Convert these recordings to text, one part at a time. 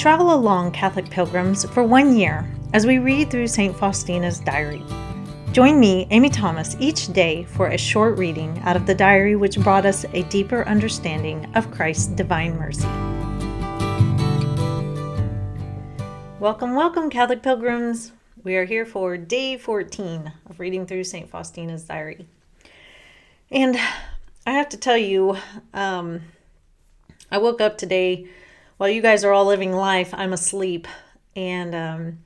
Travel along, Catholic pilgrims, for 1 year as we read through St. Faustina's diary. Join me, Amy Thomas, each day for a short reading out of the diary which brought us a deeper understanding of Christ's divine mercy. Welcome, welcome, Catholic pilgrims. We are here for day 14 of reading through St. Faustina's diary. And I have to tell you, I woke up today while you guys are all living life. I'm asleep, and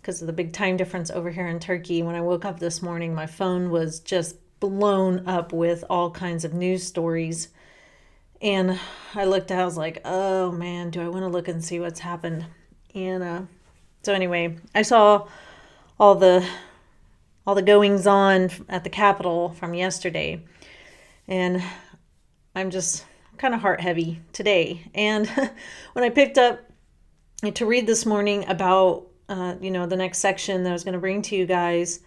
because of the big time difference over here in Turkey, when I woke up this morning, my phone was just blown up with all kinds of news stories. And I looked at it, I was like, oh man, do I want to look and see what's happened? And so anyway, I saw all the goings on at the Capitol from yesterday, and I'm just kind of heart heavy today. And when I picked up to read this morning about the next section that I was going to bring to you guys,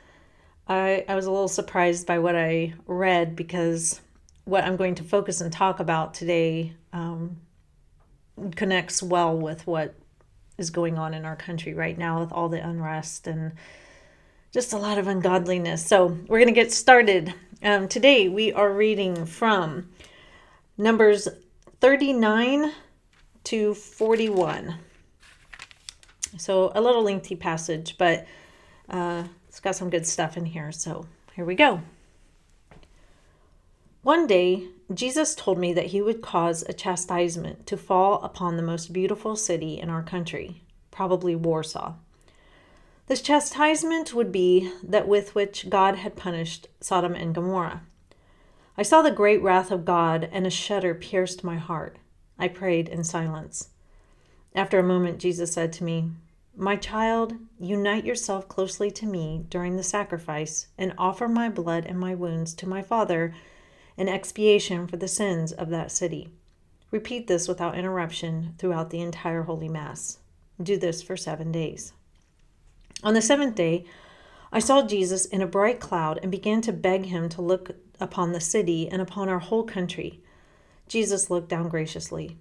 I was a little surprised by what I read, because what I'm going to focus and talk about today connects well with what is going on in our country right now with all the unrest and just a lot of ungodliness. So we're going to get started. Today we are reading from Numbers 39 to 41. So a little lengthy passage, but it's got some good stuff in here. So here we go. One day, Jesus told me that he would cause a chastisement to fall upon the most beautiful city in our country, probably Warsaw. This chastisement would be that with which God had punished Sodom and Gomorrah. I saw the great wrath of God, and a shudder pierced my heart. I prayed in silence. After a moment, Jesus said to me, "My child, unite yourself closely to me during the sacrifice, and offer my blood and my wounds to my Father in expiation for the sins of that city. Repeat this without interruption throughout the entire Holy Mass. Do this for 7 days." On the 7th day, I saw Jesus in a bright cloud and began to beg him to look upon the city and upon our whole country. Jesus looked down graciously.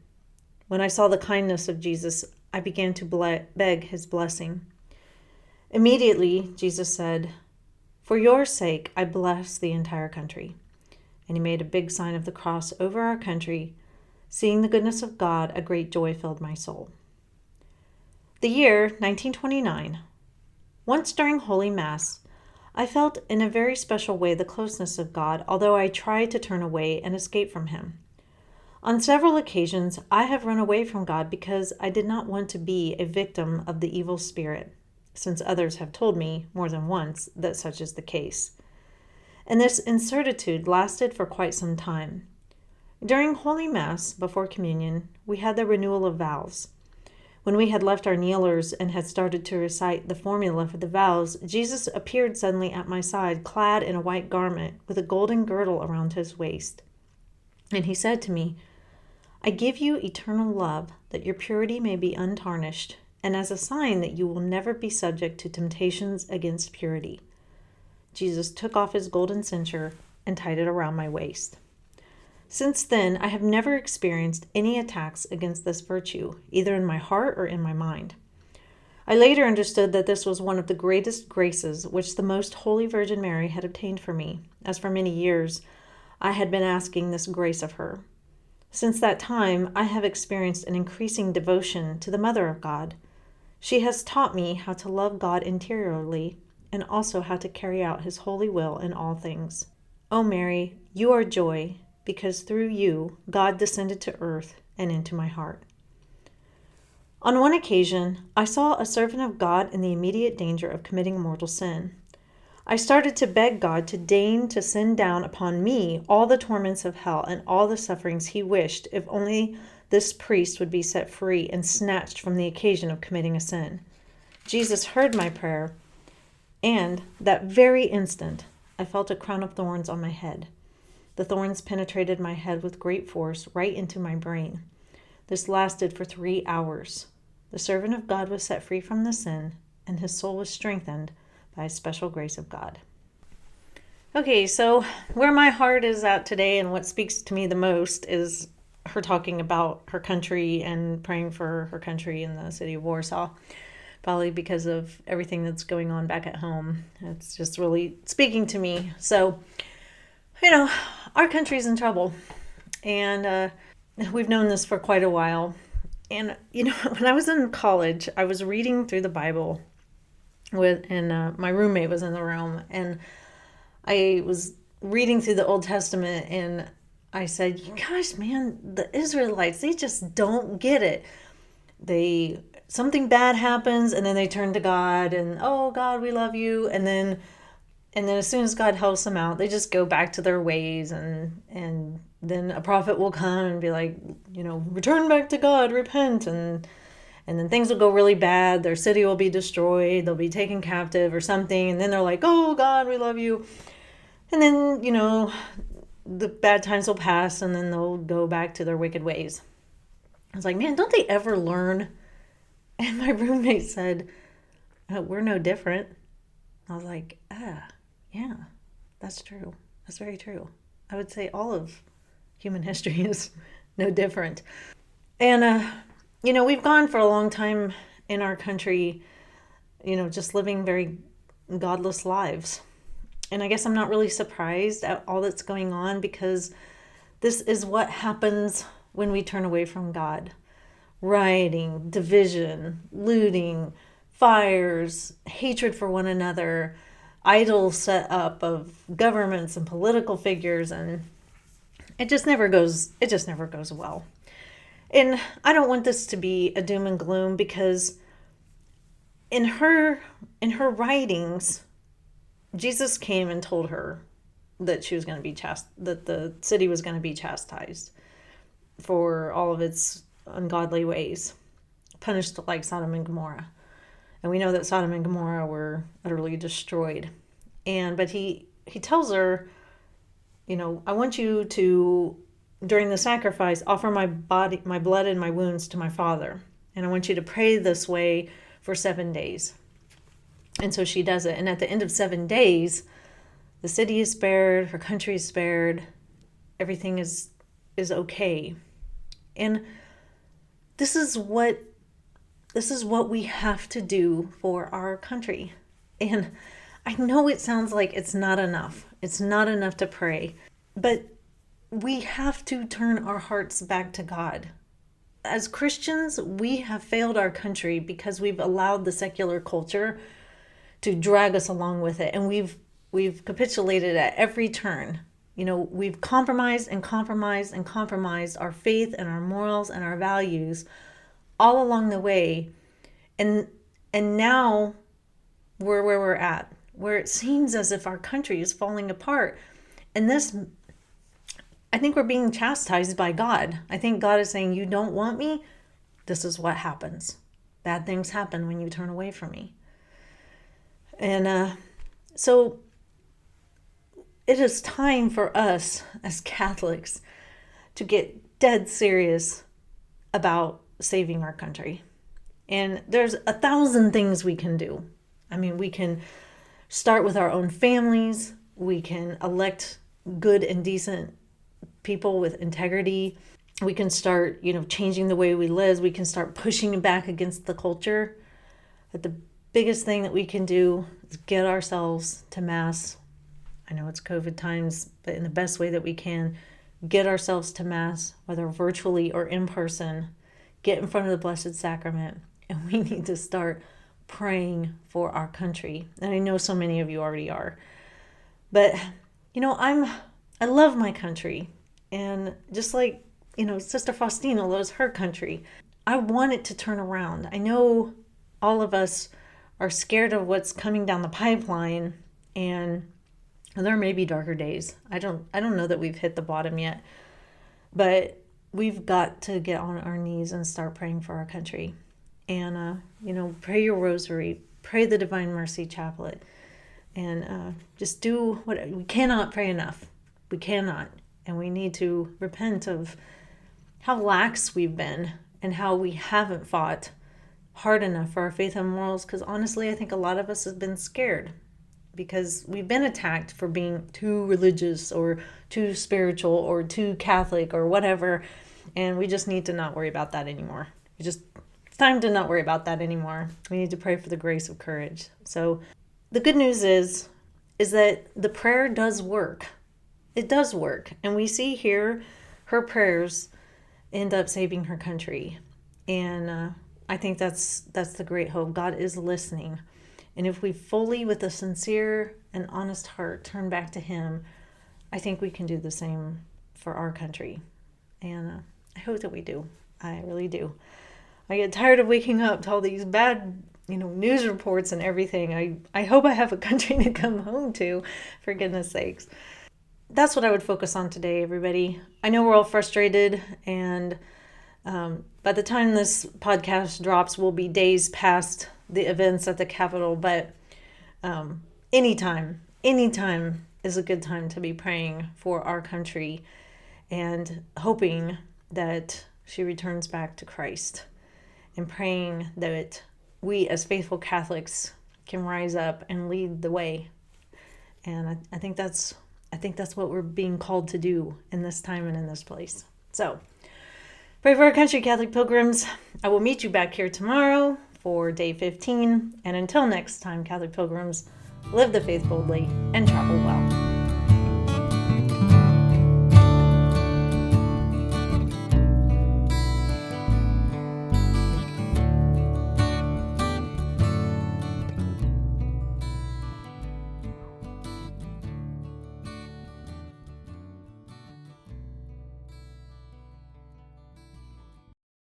When I saw the kindness of Jesus, I began to beg his blessing. Immediately, Jesus said, "For your sake, I bless the entire country." And he made a big sign of the cross over our country. Seeing the goodness of God, a great joy filled my soul. The year 1929. Once during Holy Mass, I felt in a very special way the closeness of God, although I tried to turn away and escape from him. On several occasions, I have run away from God because I did not want to be a victim of the evil spirit, since others have told me more than once that such is the case. And this incertitude lasted for quite some time. During Holy Mass, before communion, we had the renewal of vows. When we had left our kneelers and had started to recite the formula for the vows, Jesus appeared suddenly at my side, clad in a white garment with a golden girdle around his waist. And he said to me, "I give you eternal love, that your purity may be untarnished, and as a sign that you will never be subject to temptations against purity." Jesus took off his golden censer and tied it around my waist. Since then, I have never experienced any attacks against this virtue, either in my heart or in my mind. I later understood that this was one of the greatest graces which the Most Holy Virgin Mary had obtained for me, as for many years I had been asking this grace of her. Since that time, I have experienced an increasing devotion to the Mother of God. She has taught me how to love God interiorly, and also how to carry out his holy will in all things. O Mary, you are joy, because through you, God descended to earth and into my heart. On one occasion, I saw a servant of God in the immediate danger of committing mortal sin. I started to beg God to deign to send down upon me all the torments of hell and all the sufferings he wished, if only this priest would be set free and snatched from the occasion of committing a sin. Jesus heard my prayer, and that very instant, I felt a crown of thorns on my head. The thorns penetrated my head with great force right into my brain. This lasted for 3 hours. The servant of God was set free from the sin, and his soul was strengthened by a special grace of God. Okay, so where my heart is at today and what speaks to me the most is her talking about her country and praying for her country in the city of Warsaw, probably because of everything that's going on back at home. It's just really speaking to me. So, our country's in trouble, and we've known this for quite a while. And, when I was in college, I was reading through the Bible and my roommate was in the room, and I was reading through the Old Testament, and I said, gosh, man, the Israelites, they just don't get it. Something bad happens, and then they turn to God, and, oh, God, we love you. And then as soon as God helps them out, they just go back to their ways, and then a prophet will come and be like, return back to God, repent, and then things will go really bad. Their city will be destroyed. They'll be taken captive or something. And then they're like, oh, God, we love you. And then, the bad times will pass, and then they'll go back to their wicked ways. I was like, man, don't they ever learn? And my roommate said, we're no different. I was like, yeah, that's true. That's very true. I would say all of human history is no different. And, we've gone for a long time in our country, just living very godless lives. And I guess I'm not really surprised at all that's going on, because this is what happens when we turn away from God. Rioting, division, looting, fires, hatred for one another, idols set up of governments and political figures, and it just never goes well. And I don't want this to be a doom and gloom, because in her writings, Jesus came and told her that she was going to be that the city was going to be chastised for all of its ungodly ways, punished like Sodom and Gomorrah. And we know that Sodom and Gomorrah were utterly destroyed. But he tells her, I want you to, during the sacrifice, offer my blood and my wounds to my Father. And I want you to pray this way for 7 days. And so she does it. And at the end of 7 days, the city is spared, her country is spared, everything is okay. And this is what we have to do for our country. And I know it sounds like it's not enough. It's not enough to pray. But we have to turn our hearts back to God. As Christians, we have failed our country because we've allowed the secular culture to drag us along with it. And we've capitulated at every turn. We've compromised and compromised and compromised our faith and our morals and our values all along the way. And now we're where we're at, where it seems as if our country is falling apart. And this, I think we're being chastised by God. I think God is saying, you don't want me? This is what happens. Bad things happen when you turn away from me. And so it is time for us as Catholics to get dead serious about saving our country. And there's 1,000 things we can do. I mean, we can start with our own families. We can elect good and decent people with integrity. We can start, changing the way we live. We can start pushing back against the culture. But the biggest thing that we can do is get ourselves to Mass. I know it's COVID times, but in the best way that we can, get ourselves to Mass, whether virtually or in person, get in front of the Blessed Sacrament, and we need to start praying for our country. And I know so many of you already are. But, I love my country. And just like, Sister Faustina loves her country, I want it to turn around. I know all of us are scared of what's coming down the pipeline, and there may be darker days. I don't know that we've hit the bottom yet, but we've got to get on our knees and start praying for our country. And pray your rosary, pray the Divine Mercy Chaplet, and just do what we cannot pray enough. We cannot, and we need to repent of how lax we've been and how we haven't fought hard enough for our faith and morals, because honestly, I think a lot of us have been scared because we've been attacked for being too religious or too spiritual or too Catholic or whatever. and we just need to not worry about that anymore. It's time to not worry about that anymore. We need to pray for the grace of courage. So the good news is that the prayer does work. It does work. And we see here her prayers end up saving her country. And I think that's the great hope. God is listening. And if we fully, with a sincere and honest heart, turn back to him, I think we can do the same for our country. And I hope that we do. I really do. I get tired of waking up to all these bad, news reports and everything. I hope I have a country to come home to, for goodness sakes. That's what I would focus on today, everybody. I know we're all frustrated, and by the time this podcast drops, we'll be days past the events at the Capitol. But anytime is a good time to be praying for our country and hoping that she returns back to Christ, and praying that we as faithful Catholics can rise up and lead the way. And I think that's what we're being called to do in this time and in this place. So pray for our country, Catholic pilgrims. I will meet you back here tomorrow for day 15. And until next time, Catholic pilgrims, live the faith boldly and travel well.